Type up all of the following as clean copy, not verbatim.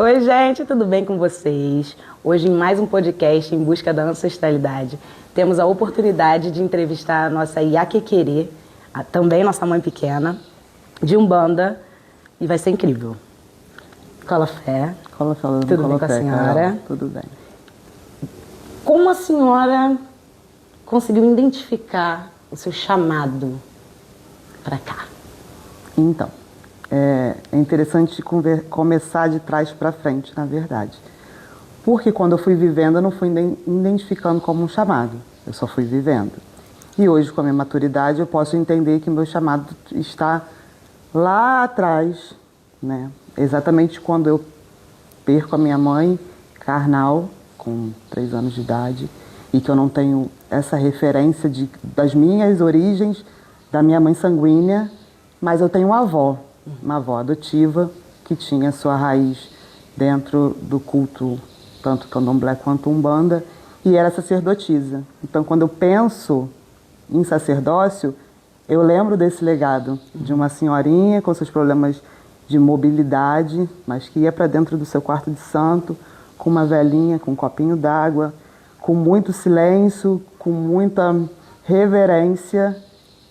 Oi, gente, tudo bem com vocês? Hoje, em mais um podcast em busca da ancestralidade, temos a oportunidade de entrevistar a nossa Iaquequerê, também nossa mãe pequena, de Umbanda, e vai ser incrível. Cola fé. Cola falando, tudo cola bem com a fé, senhora? Carol, tudo bem. Como a senhora conseguiu identificar o seu chamado para cá? Então, é interessante começar de trás para frente, na verdade. Porque quando eu fui vivendo, eu não fui identificando como um chamado. Eu só fui vivendo. E hoje, com a minha maturidade, eu posso entender que meu chamado está lá atrás, né? Exatamente quando eu perco a minha mãe carnal, com 3 anos de idade, e que eu não tenho essa referência das minhas origens, da minha mãe sanguínea, mas eu tenho uma avó adotiva, que tinha sua raiz dentro do culto, tanto candomblé quanto umbanda, e era sacerdotisa. Então, quando eu penso em sacerdócio, eu lembro desse legado de uma senhorinha com seus problemas de mobilidade, mas que ia para dentro do seu quarto de santo, com uma velhinha, com um copinho d'água, com muito silêncio, com muita reverência,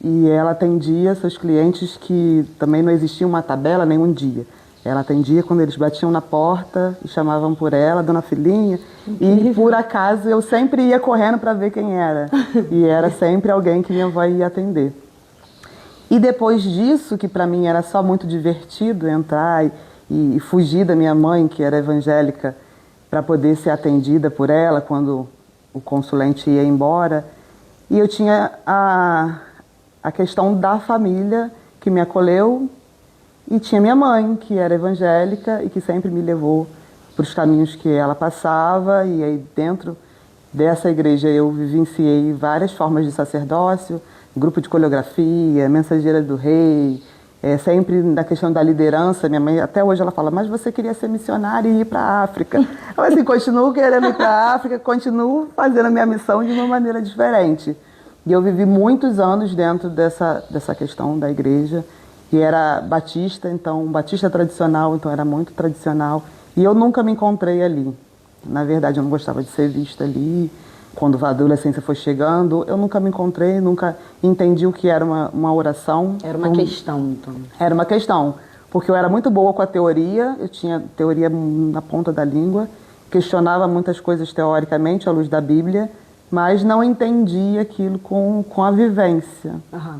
e ela atendia seus clientes que também não existia uma tabela nenhum dia. Ela atendia quando eles batiam na porta e chamavam por ela, Dona Filhinha, e por acaso eu sempre ia correndo para ver quem era, e era sempre alguém que minha avó ia atender. E depois disso, que para mim era só muito divertido entrar e fugir da minha mãe, que era evangélica, para poder ser atendida por ela quando o consulente ia embora. E eu tinha a questão da família que me acolheu, e tinha minha mãe, que era evangélica e que sempre me levou para os caminhos que ela passava. E aí dentro dessa igreja eu vivenciei várias formas de sacerdócio, grupo de coreografia, mensageira do rei, sempre na questão da liderança. Minha mãe, até hoje, ela fala, mas você queria ser missionária e ir para a África. Eu assim, continuo querendo ir para a África, continuo fazendo a minha missão de uma maneira diferente. E eu vivi muitos anos dentro dessa questão da igreja, e era batista, então batista tradicional, então era muito tradicional. E eu nunca me encontrei ali. Na verdade, eu não gostava de ser vista ali. Quando a adolescência foi chegando, eu nunca me encontrei, nunca entendi o que era uma oração. Era uma questão, então. Era uma questão, porque eu era muito boa com a teoria, eu tinha teoria na ponta da língua, questionava muitas coisas teoricamente à luz da Bíblia, mas não entendia aquilo com a vivência. Uhum.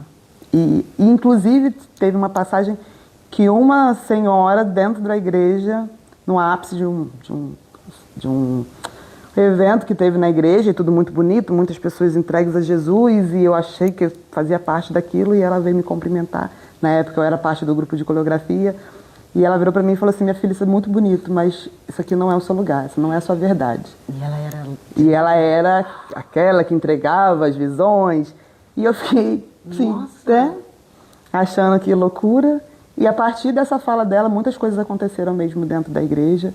E inclusive, teve uma passagem que uma senhora dentro da igreja, no ápice de um evento que teve na igreja, e tudo muito bonito, muitas pessoas entregues a Jesus, e eu achei que eu fazia parte daquilo, e ela veio me cumprimentar. Na época eu era parte do grupo de coreografia, e ela virou para mim e falou assim, minha filha, isso é muito bonito, mas isso aqui não é o seu lugar, isso não é a sua verdade. E ela era aquela que entregava as visões, e eu fiquei, sim, né, achando que loucura. E a partir dessa fala dela, muitas coisas aconteceram mesmo dentro da igreja.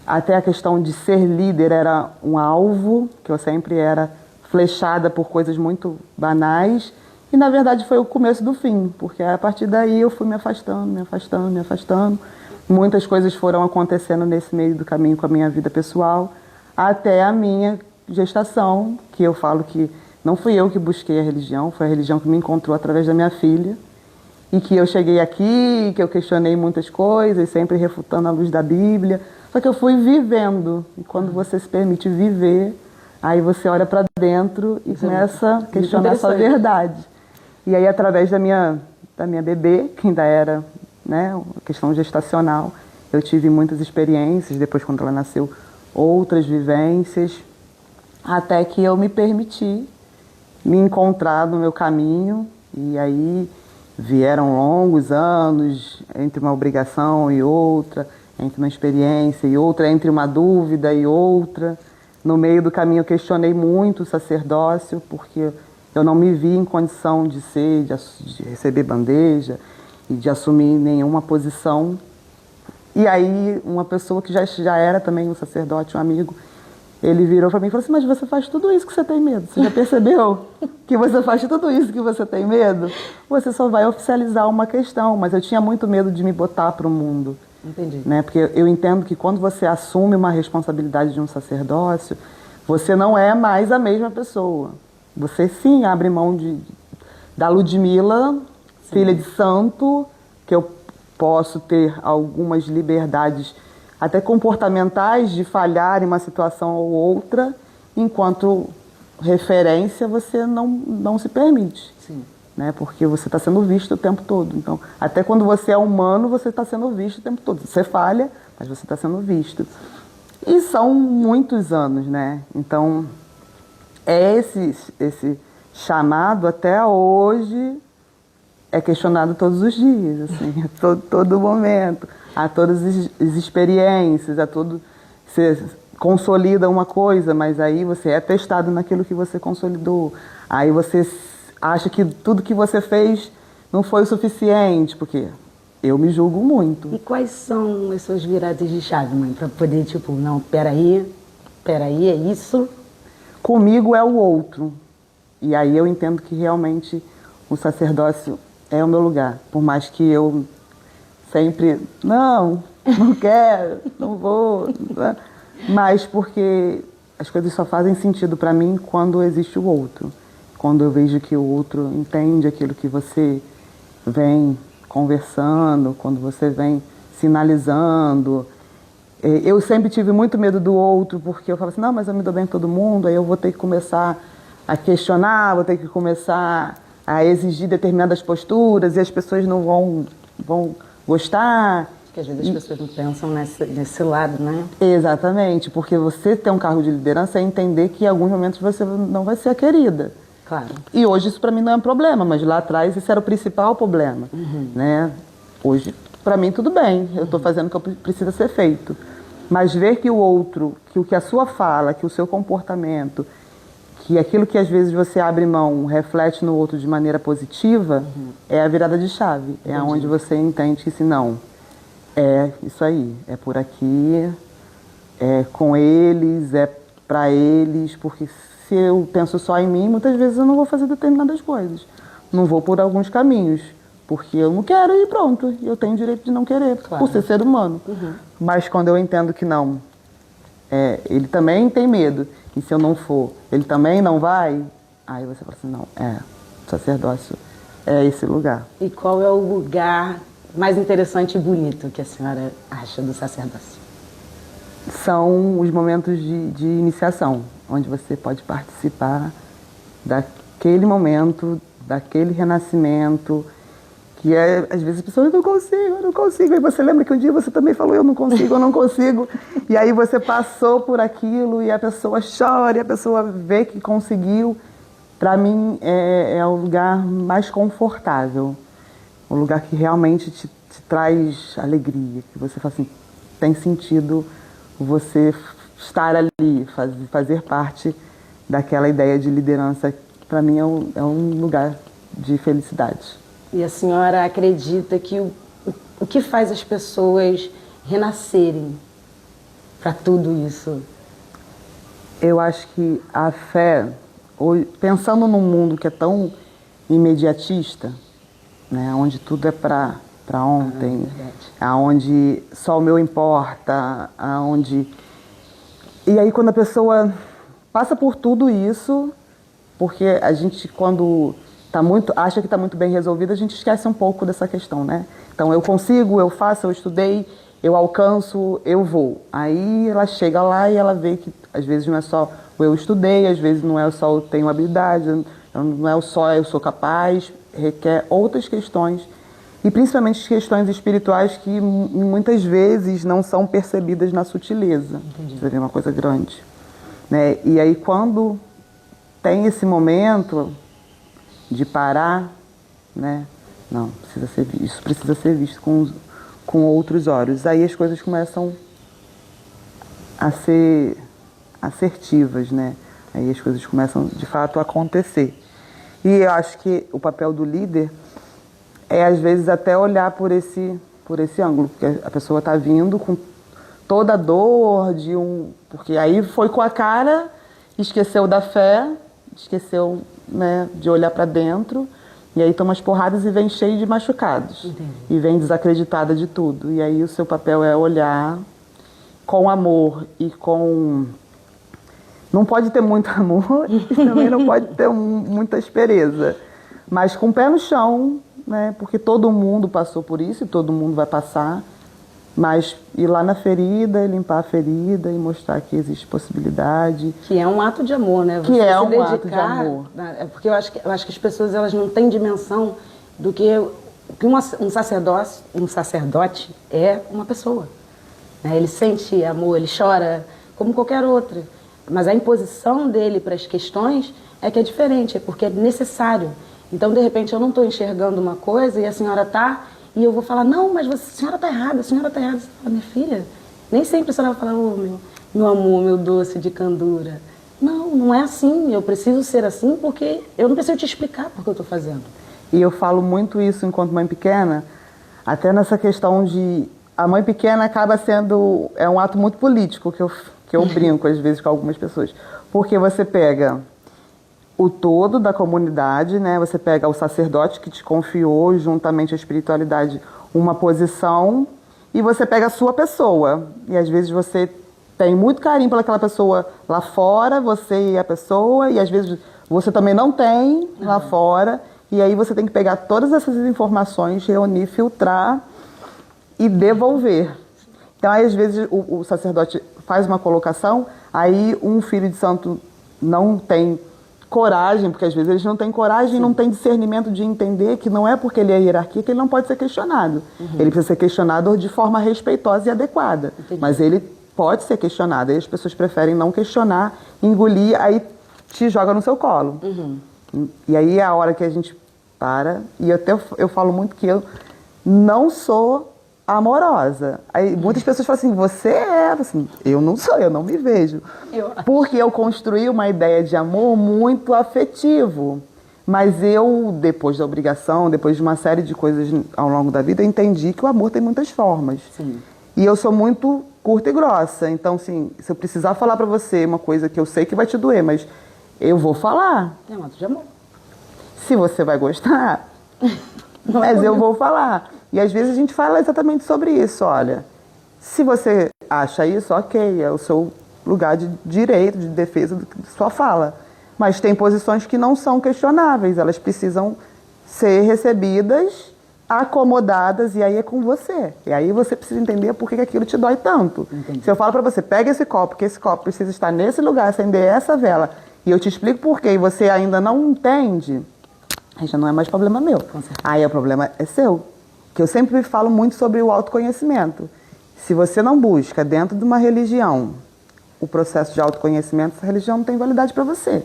Até a questão de ser líder era um alvo, que eu sempre era flechada por coisas muito banais. E, na verdade, foi o começo do fim, porque a partir daí eu fui me afastando. Muitas coisas foram acontecendo nesse meio do caminho com a minha vida pessoal, até a minha gestação, que eu falo que não fui eu que busquei a religião, foi a religião que me encontrou através da minha filha. E que eu cheguei aqui, que eu questionei muitas coisas, sempre refutando a luz da Bíblia. Só que eu fui vivendo, e quando você se permite viver, aí você olha para dentro e começa a questionar a sua verdade. E aí, através da minha bebê, que ainda era, né, uma questão gestacional, eu tive muitas experiências, depois quando ela nasceu, outras vivências, até que eu me permiti me encontrar no meu caminho. E aí vieram longos anos entre uma obrigação e outra, entre uma experiência e outra, entre uma dúvida e outra. No meio do caminho eu questionei muito o sacerdócio, porque eu não me vi em condição de receber bandeja e de assumir nenhuma posição. E aí uma pessoa que já era também um sacerdote, um amigo, ele virou para mim e falou assim, mas você faz tudo isso que você tem medo? Você já percebeu que você faz tudo isso que você tem medo? Você só vai oficializar uma questão, mas eu tinha muito medo de me botar para o mundo. Entendi. Né? Porque eu entendo que quando você assume uma responsabilidade de um sacerdócio, você não é mais a mesma pessoa. Você sim abre mão da Ludmila, filha de santo, que eu posso ter algumas liberdades, até comportamentais, de falhar em uma situação ou outra, enquanto referência você não se permite. Sim. Né? Porque você está sendo visto o tempo todo. Então, até quando você é humano, você está sendo visto o tempo todo. Você falha, mas você está sendo visto. E são muitos anos, né? Então, esse chamado até hoje é questionado todos os dias, assim, a todo momento, a todas as experiências, você consolida uma coisa, mas aí você é testado naquilo que você consolidou. Aí você acha que tudo que você fez não foi o suficiente, porque eu me julgo muito. E quais são as suas viradas de chave, mãe? Para poder, tipo, não, peraí, é isso? Comigo é o outro. E aí eu entendo que realmente o sacerdócio é o meu lugar. Por mais que eu sempre, não quero, não vou. Mas porque as coisas só fazem sentido para mim quando existe o outro. Quando eu vejo que o outro entende aquilo que você vem conversando, quando você vem sinalizando. Eu sempre tive muito medo do outro, porque eu falava assim, não, mas eu me dou bem com todo mundo, aí eu vou ter que começar a questionar, vou ter que começar a exigir determinadas posturas e as pessoas não vão gostar. Porque às vezes as pessoas não pensam nesse lado, né? Exatamente, porque você ter um cargo de liderança é entender que em alguns momentos você não vai ser a querida. Claro. E hoje isso para mim não é um problema, mas lá atrás isso era o principal problema, né? Hoje, para mim, tudo bem, eu estou fazendo o que precisa ser feito. Mas ver que o outro, que o que a sua fala, que o seu comportamento, que aquilo que às vezes você abre mão reflete no outro de maneira positiva, é a virada de chave. Entendi. É onde você entende que, se não, é isso aí, é por aqui, é com eles, é para eles, porque se eu penso só em mim, muitas vezes eu não vou fazer determinadas coisas. Não vou por alguns caminhos, porque eu não quero e pronto. Eu tenho o direito de não querer, claro, por ser humano. Mas quando eu entendo que não, ele também tem medo, e se eu não for, ele também não vai, aí você fala assim, não, o sacerdócio é esse lugar. E qual é o lugar mais interessante e bonito que a senhora acha do sacerdócio? São os momentos de iniciação, onde você pode participar daquele momento, daquele renascimento, que às vezes a pessoa, eu não consigo. Aí você lembra que um dia você também falou, eu não consigo. E aí você passou por aquilo e a pessoa chora, e a pessoa vê que conseguiu. Para mim é o lugar mais confortável, o lugar que realmente te traz alegria, que você fala assim, tem sentido você estar ali, fazer parte daquela ideia de liderança. Para mim é um lugar de felicidade. E a senhora acredita que o que faz as pessoas renascerem para tudo isso? Eu acho que a fé, pensando num mundo que é tão imediatista, né, onde tudo é para ontem, aonde só o meu importa, aonde... E aí quando a pessoa passa por tudo isso, porque a gente quando acha que está muito bem resolvido, a gente esquece um pouco dessa questão, né? Então eu consigo, eu faço, eu estudei, eu alcanço, eu vou. Aí ela chega lá e ela vê que às vezes não é só o eu estudei, às vezes não é só eu tenho habilidade, não é só eu sou capaz, requer outras questões. E principalmente questões espirituais que muitas vezes não são percebidas na sutileza. Entendi. Você vê uma coisa grande. Né? E aí quando tem esse momento de parar, né? Não, isso precisa ser visto com outros olhos. Aí as coisas começam a ser assertivas, né? Aí as coisas começam de fato a acontecer. E eu acho que o papel do líder é às vezes até olhar por esse ângulo, porque a pessoa está vindo com toda a dor porque aí foi com a cara, esqueceu da fé, esqueceu, né, de olhar para dentro, E aí toma as porradas e vem cheio de machucados. Entendi. E vem desacreditada de tudo. E aí o seu papel é olhar com amor e com... Não pode ter muito amor e também não pode ter muita aspereza. Mas com o pé no chão, né? Porque todo mundo passou por isso e todo mundo vai passar. Mas ir lá na ferida, limpar a ferida e mostrar que existe possibilidade. Que é um ato de amor, né? Que é um ato de amor. É porque eu acho que as pessoas elas não têm dimensão do que um sacerdote é uma pessoa. Né? Ele sente amor, ele chora como qualquer outra. Mas a imposição dele para as questões é que é diferente, é porque é necessário. Então, de repente, eu não estou enxergando uma coisa e a senhora está... E eu vou falar, não, mas a senhora está errada, a senhora está errada. Você fala, minha filha, nem sempre a senhora vai falar, oh, meu amor, meu doce de candura. Não, não é assim, eu preciso ser assim porque eu não preciso te explicar por que eu estou fazendo. E eu falo muito isso enquanto mãe pequena, até nessa questão de... A mãe pequena acaba sendo... É um ato muito político que eu brinco às vezes com algumas pessoas. Porque você pega o todo da comunidade, né? Você pega o sacerdote que te confiou, juntamente à espiritualidade, uma posição, e você pega a sua pessoa. E às vezes você tem muito carinho pelaquela pessoa lá fora, você e a pessoa, e às vezes você também não tem lá fora, e aí você tem que pegar todas essas informações, reunir, filtrar e devolver. Então, aí, às vezes, o sacerdote faz uma colocação, aí um filho de santo não tem coragem, porque às vezes eles não têm coragem, não têm discernimento de entender que não é porque ele é hierarquia que ele não pode ser questionado. Ele precisa ser questionado de forma respeitosa e adequada. Entendi. Mas ele pode ser questionado. Aí as pessoas preferem não questionar, engolir, aí te joga no seu colo. E aí é a hora que a gente para, e eu falo muito que eu não sou amorosa. Aí muitas pessoas falam assim, você é, assim, eu não sou, eu não me vejo. Porque eu construí uma ideia de amor muito afetivo. Mas eu, depois da obrigação, depois de uma série de coisas ao longo da vida, eu entendi que o amor tem muitas formas. Sim. E eu sou muito curta e grossa. Então, assim, se eu precisar falar pra você uma coisa que eu sei que vai te doer, mas eu vou falar. É um ato de amor. Se você vai gostar, Não é mas eu comigo. vou falar. E às vezes a gente fala exatamente sobre isso, olha. Se você acha isso, ok, é o seu lugar de direito, de defesa de sua fala. Mas tem posições que não são questionáveis, elas precisam ser recebidas, acomodadas, e aí é com você. E aí você precisa entender por que aquilo te dói tanto. Entendi. Se eu falo pra você, pega esse copo, que esse copo precisa estar nesse lugar, acender essa vela, e eu te explico por quê, e você ainda não entende, aí já não é mais problema meu. Aí o problema é seu. Que eu sempre falo muito sobre o autoconhecimento. Se você não busca dentro de uma religião o processo de autoconhecimento, essa religião não tem validade para você.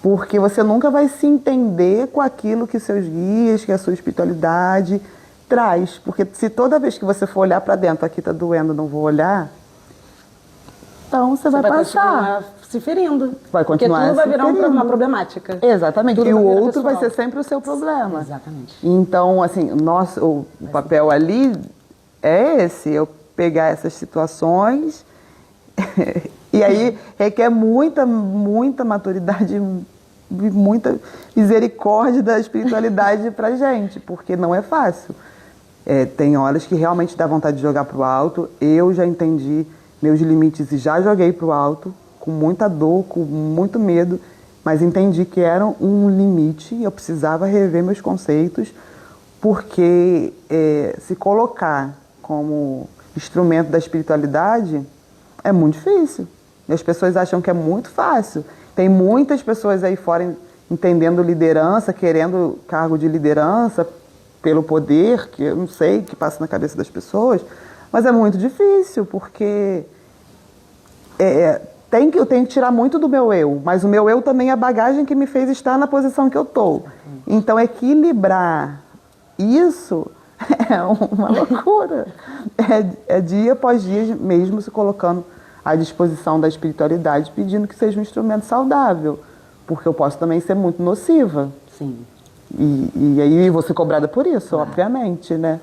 Porque você nunca vai se entender com aquilo que seus guias, que a sua espiritualidade traz. Porque se toda vez que você for olhar para dentro, aqui está doendo, não vou olhar, então você vai passar. Continuar se ferindo. Vai continuar Porque tudo vai se virar ferindo. uma problemática. Exatamente. Tudo E vai o virar outro vai pessoal. ser sempre o seu problema. Exatamente. Então, assim, o papel ali é esse, eu pegar essas situações e aí requer muita maturidade e muita misericórdia da espiritualidade pra gente, porque não é fácil. Tem horas que realmente dá vontade de jogar pro alto. Eu já entendi meus limites e já joguei pro alto, com muita dor, com muito medo, mas entendi que era um limite e eu precisava rever meus conceitos, porque se colocar como instrumento da espiritualidade é muito difícil. E as pessoas acham que é muito fácil. Tem muitas pessoas aí fora entendendo liderança, querendo cargo de liderança pelo poder, que eu não sei o que passa na cabeça das pessoas, mas é muito difícil, porque eu tenho que tirar muito do meu eu, mas o meu eu também é a bagagem que me fez estar na posição que eu estou. Então, equilibrar isso é uma loucura. É dia após dia mesmo se colocando à disposição da espiritualidade, pedindo que seja um instrumento saudável, porque eu posso também ser muito nociva. Sim. E aí vou ser cobrada por isso, obviamente, né?